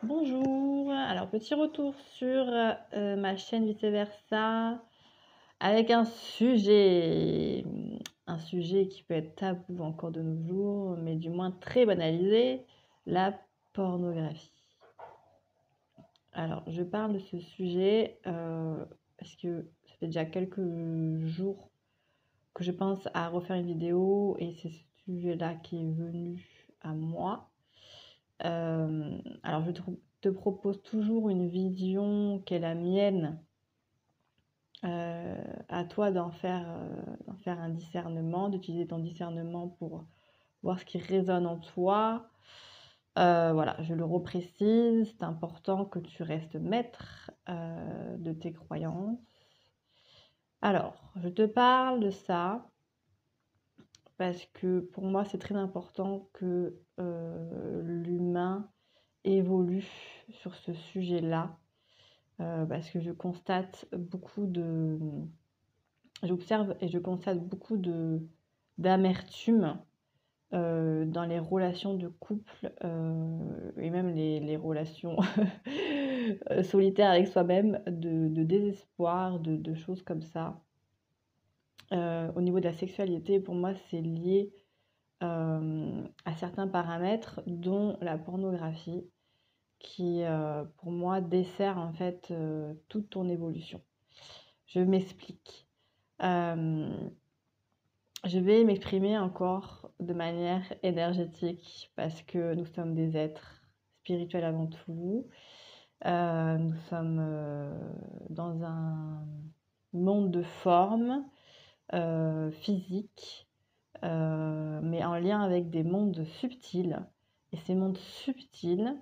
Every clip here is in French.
Bonjour, alors petit retour sur, ma chaîne Vice Versa avec un sujet qui peut être tabou encore de nos jours, mais du moins très banalisé, la pornographie. Alors je parle de ce sujet, parce que ça fait déjà quelques jours que je pense à refaire une vidéo et c'est ce sujet-là qui est venu à moi. Alors je te propose toujours une vision qui est la mienne, à toi d'en faire un discernement, d'utiliser ton discernement pour voir ce qui résonne en toi. Voilà, je le reprécise, c'est important que tu restes maître, de tes croyances. Alors, je te parle de ça parce que pour moi, c'est très important que, l'humain évolue sur ce sujet-là, parce que j'observe et je constate beaucoup d'amertume, dans les relations de couple, et même les relations solitaires avec soi-même, de désespoir, de choses comme ça. Au niveau de la sexualité, pour moi, c'est lié, à certains paramètres, dont la pornographie qui, pour moi, dessert en fait, toute ton évolution. Je m'explique. Hem, je vais m'exprimer encore de manière énergétique parce que nous sommes des êtres spirituels avant tout. Nous sommes, dans un monde de formes, physiques, mais en lien avec des mondes subtils et ces mondes subtils,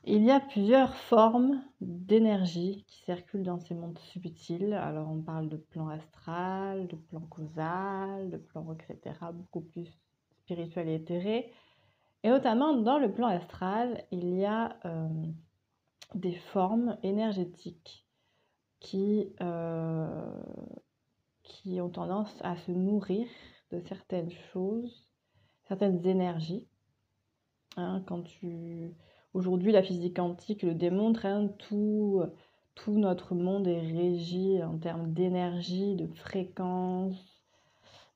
il y a plusieurs formes d'énergie qui circulent dans ces mondes subtils. Alors on parle de plan astral, de plan causal, de plan et cetera, beaucoup plus spirituel et éthéré. Et notamment dans le plan astral, il y a, des formes énergétiques qui, qui ont tendance à se nourrir de certaines choses, certaines énergies, hein. Aujourd'hui, la physique quantique le démontre, hein, tout notre monde est régi en termes d'énergie, de fréquence,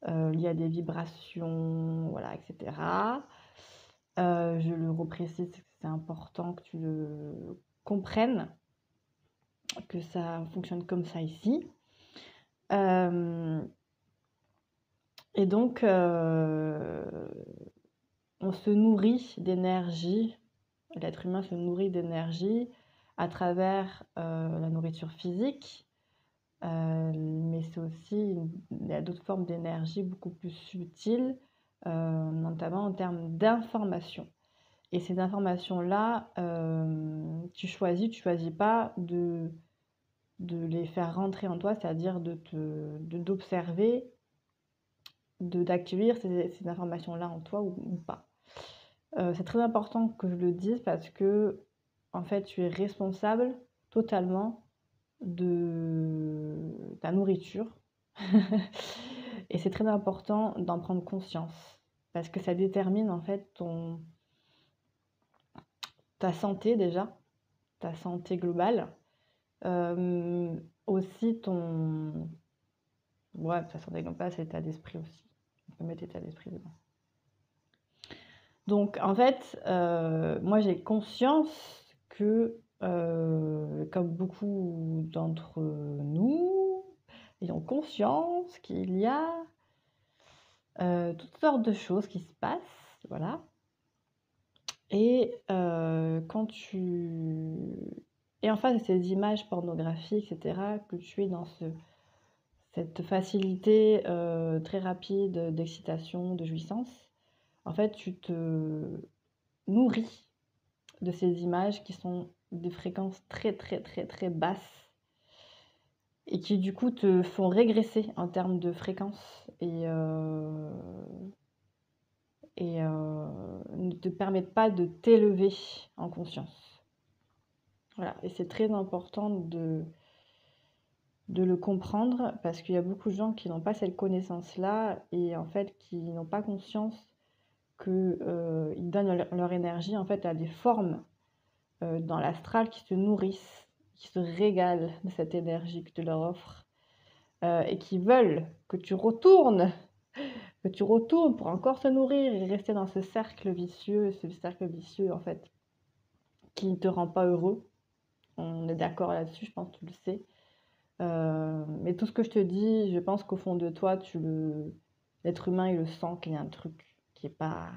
liées à des vibrations, voilà, et cetera. Je le reprécise, c'est important que tu le comprennes, que ça fonctionne comme ça ici. Et donc, on se nourrit d'énergie, l'être humain se nourrit d'énergie à travers, la nourriture physique, mais c'est aussi il y a d'autres formes d'énergie beaucoup plus subtiles, notamment en termes d'information. Et ces informations-là, tu choisis pas de les faire rentrer en toi, c'est-à-dire d'observer, d'accueillir ces informations-là en toi ou pas. C'est très important que je le dise parce que en fait, tu es responsable totalement de ta nourriture et c'est très important d'en prendre conscience parce que ça détermine en fait ta santé déjà, ta santé globale, aussi ta santé globale, c'est l'état d'esprit aussi. On peut mettre état d'esprit dedans. Donc en fait, moi j'ai conscience que, comme beaucoup d'entre nous, ils ont conscience qu'il y a, toutes sortes de choses qui se passent, voilà. Et quand tu et en face de ces images pornographiques et cetera, que tu es dans cette facilité, très rapide d'excitation, de jouissance, en fait, tu te nourris de ces images qui sont des fréquences très, très, très, très basses et qui, du coup, te font régresser en termes de fréquence ne te permettent pas de t'élever en conscience. Voilà, et c'est très important de le comprendre parce qu'il y a beaucoup de gens qui n'ont pas cette connaissance-là et en fait qui n'ont pas conscience qu'ils donnent leur énergie en fait à des formes dans l'astral qui se nourrissent, qui se régalent de cette énergie que tu leur offres et qui veulent que tu retournes pour encore te nourrir et rester dans ce cercle vicieux en fait, qui ne te rend pas heureux. On est d'accord là-dessus, je pense que tu le sais. Mais tout ce que je te dis, je pense qu'au fond de toi, l'être humain, il le sent qu'il y a un truc qui est pas.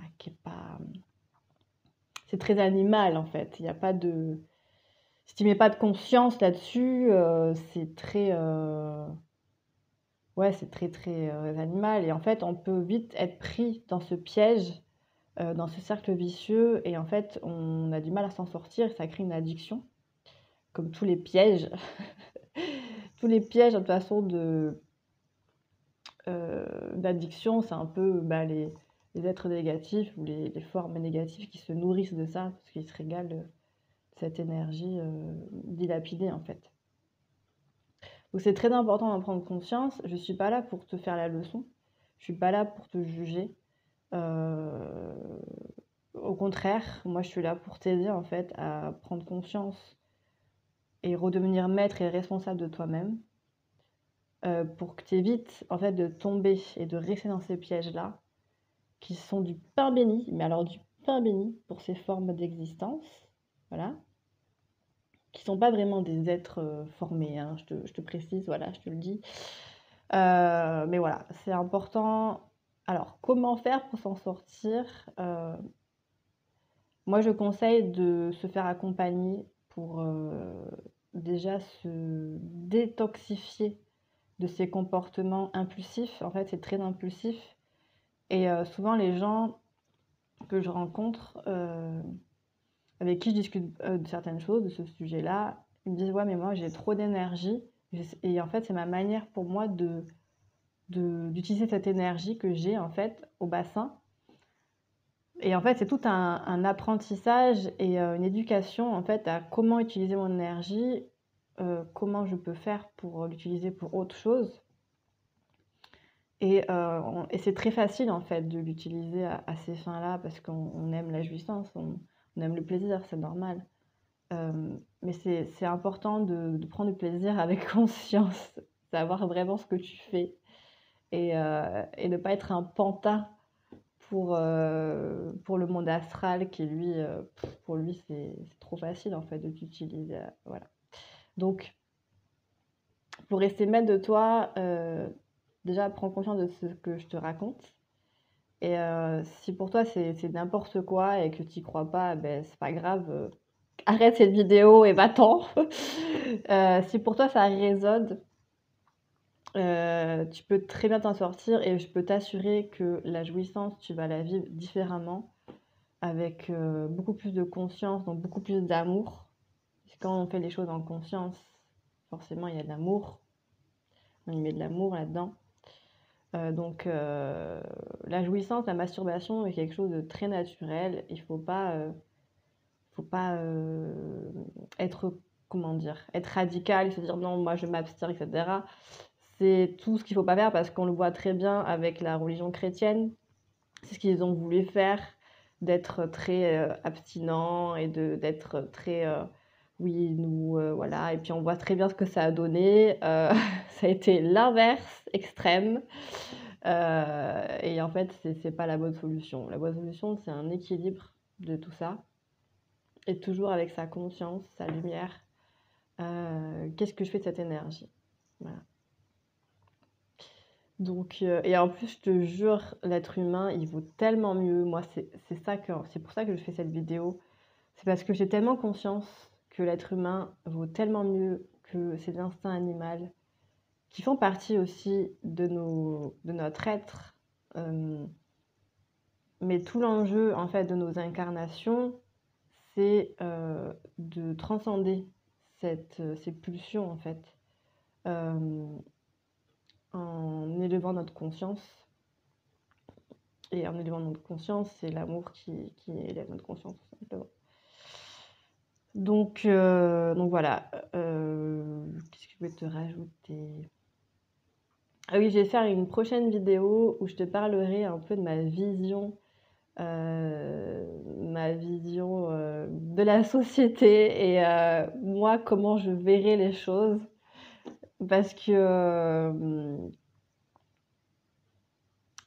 C'est très animal en fait. Il y a pas de. Si tu mets pas de conscience là-dessus, c'est très. Ouais, c'est très très animal. Et en fait, on peut vite être pris dans ce piège, dans ce cercle vicieux. Et en fait, on a du mal à s'en sortir. Et ça crée une addiction, comme tous les pièges. Tous les pièges, de toute façon, d'addiction, c'est un peu les êtres négatifs ou les formes négatives qui se nourrissent de ça, parce qu'ils se régalent de cette énergie dilapidée, en fait. Donc c'est très important d'en prendre conscience. Je ne suis pas là pour te faire la leçon. Je suis pas là pour te juger. Euh, Au contraire, moi je suis là pour t'aider en fait à prendre conscience et redevenir maître et responsable de toi-même, pour que tu évites en fait de tomber et de rester dans ces pièges-là qui sont du pain béni, mais alors du pain béni pour ces formes d'existence, voilà, qui sont pas vraiment des êtres formés, hein, je te précise, voilà, je te le dis. Mais voilà, c'est important. Alors, comment faire pour s'en sortir? Moi, je conseille de se faire accompagner pour déjà se détoxifier de ces comportements impulsifs. En fait, c'est très impulsif. Et souvent, les gens que je rencontre, avec qui je discute de certaines choses, de ce sujet-là, ils me disent ouais, mais moi j'ai trop d'énergie. Et en fait, c'est ma manière pour moi d'utiliser cette énergie que j'ai en fait au bassin. Et en fait, c'est tout un apprentissage et une éducation en fait à comment utiliser mon énergie, comment je peux faire pour l'utiliser pour autre chose. Et c'est très facile en fait de l'utiliser à ces fins-là parce qu'on aime la jouissance, on aime le plaisir, c'est normal. Mais c'est important de prendre du plaisir avec conscience, savoir vraiment ce que tu fais et ne pas être un pantin pour le monde astral qui lui, pour lui c'est trop facile en fait de t'utiliser, voilà. Donc pour rester maître de toi, déjà prends conscience de ce que je te raconte et si pour toi c'est n'importe quoi et que tu y crois pas, ben c'est pas grave, arrête cette vidéo et va-t'en. Si pour toi ça résonne, tu peux très bien t'en sortir et je peux t'assurer que la jouissance, tu vas la vivre différemment avec beaucoup plus de conscience, donc beaucoup plus d'amour. Quand on fait les choses en conscience, forcément il y a de l'amour, on y met de l'amour là-dedans. Donc la jouissance, la masturbation est quelque chose de très naturel. Il faut pas être, comment dire, être radical et se dire non, moi je m'abstiens, etc. C'est tout ce qu'il faut pas faire parce qu'on le voit très bien avec la religion chrétienne. C'est ce qu'ils ont voulu faire, d'être très abstinent et d'être très oui, nous, voilà. Et puis on voit très bien ce que ça a donné. Ça a été l'inverse extrême. Et en fait, c'est pas la bonne solution. La bonne solution, c'est un équilibre de tout ça. Et toujours avec sa conscience, sa lumière. Qu'est-ce que je fais de cette énergie? Voilà. Donc, et en plus, je te jure, l'être humain, il vaut tellement mieux. Moi, c'est pour ça que je fais cette vidéo. C'est parce que j'ai tellement conscience que l'être humain vaut tellement mieux que ces instincts animaux qui font partie aussi de notre être. Mais tout l'enjeu, en fait, de nos incarnations, c'est de transcender ces pulsions, en fait, euh, en élevant notre conscience. Et en élevant notre conscience, c'est l'amour qui élève notre conscience, tout simplement. Donc voilà. Qu'est-ce que je vais te rajouter? Ah oui, je vais faire une prochaine vidéo où je te parlerai un peu de ma vision ma vision, de la société et moi, comment je verrais les choses. Parce que,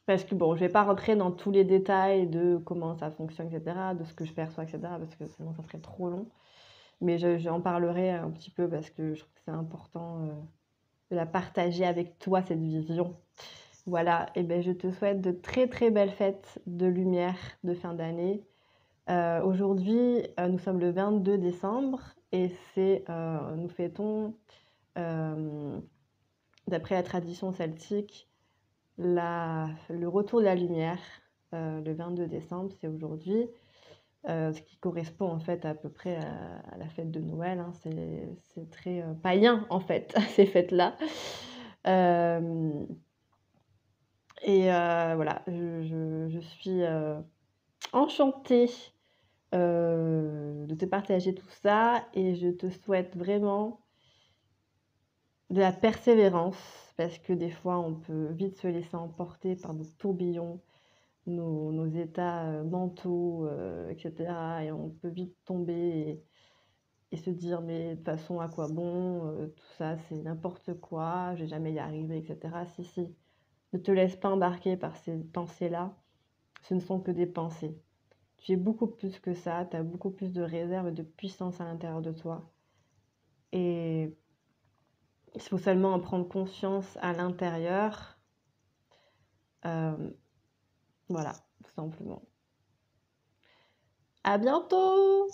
parce que bon, je vais pas rentrer dans tous les détails de comment ça fonctionne et cetera, de ce que je perçois et cetera, parce que sinon ça serait trop long. Mais je j'en parlerai un petit peu parce que je trouve que c'est important, de la partager avec toi, cette vision. Voilà, et beh, je te souhaite de très, très belles fêtes de lumière de fin d'année. Aujourd'hui, nous sommes le 22 décembre et nous fêtons, hem, d'après la tradition celtique, le retour de la lumière. Le 22 décembre, c'est aujourd'hui, ce qui correspond en fait à peu près à la fête de Noël, hein. C'est très, païen en fait, ces fêtes-là. Hem et voilà, je suis, enchantée, de te partager tout ça et je te souhaite vraiment de la persévérance parce que des fois, on peut vite se laisser emporter par nos tourbillons, nos états, mentaux, et cetera et on peut vite tomber et se dire: «Mais de toute façon, à quoi bon? Tout ça, c'est n'importe quoi, je vais jamais y arriver» et cetera. Si, si, ne te laisse pas embarquer par ces pensées-là, ce ne sont que des pensées. Tu es beaucoup plus que ça, tu as beaucoup plus de réserve et de puissance à l'intérieur de toi et il faut seulement en prendre conscience à l'intérieur, hem, voilà, tout simplement. À bientôt!